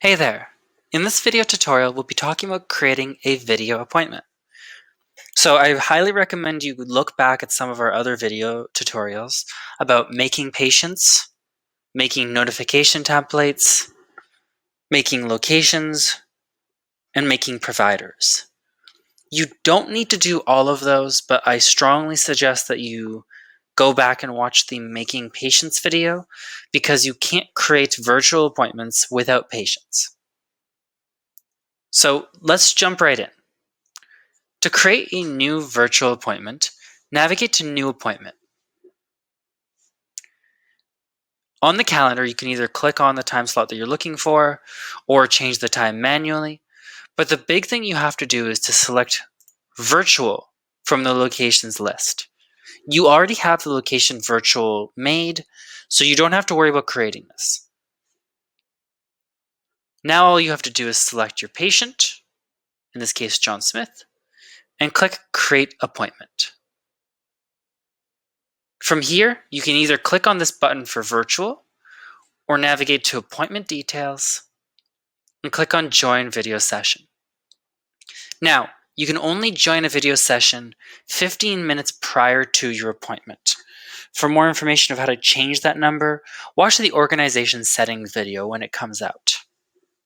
Hey there! In this video tutorial, we'll be talking about creating a video appointment. So I highly recommend you look back at some of our other video tutorials about making patients, making notification templates, making locations, and making providers. You don't need to do all of those, but I strongly suggest that you go back and watch the Making Patients video because you can't create virtual appointments without patients. So let's jump right in. To create a new virtual appointment, navigate to New Appointment. On the calendar, you can either click on the time slot that you're looking for or change the time manually. But the big thing you have to do is to select Virtual from the locations list. You already have the location virtual made, so you don't have to worry about creating this. Now all you have to do is select your patient, in this case John Smith, and click Create Appointment. From here, you can either click on this button for virtual or navigate to Appointment Details and click on Join Video Session. Now, you can only join a video session 15 minutes prior to your appointment. For more information of how to change that number, watch the Organization Settings video when it comes out.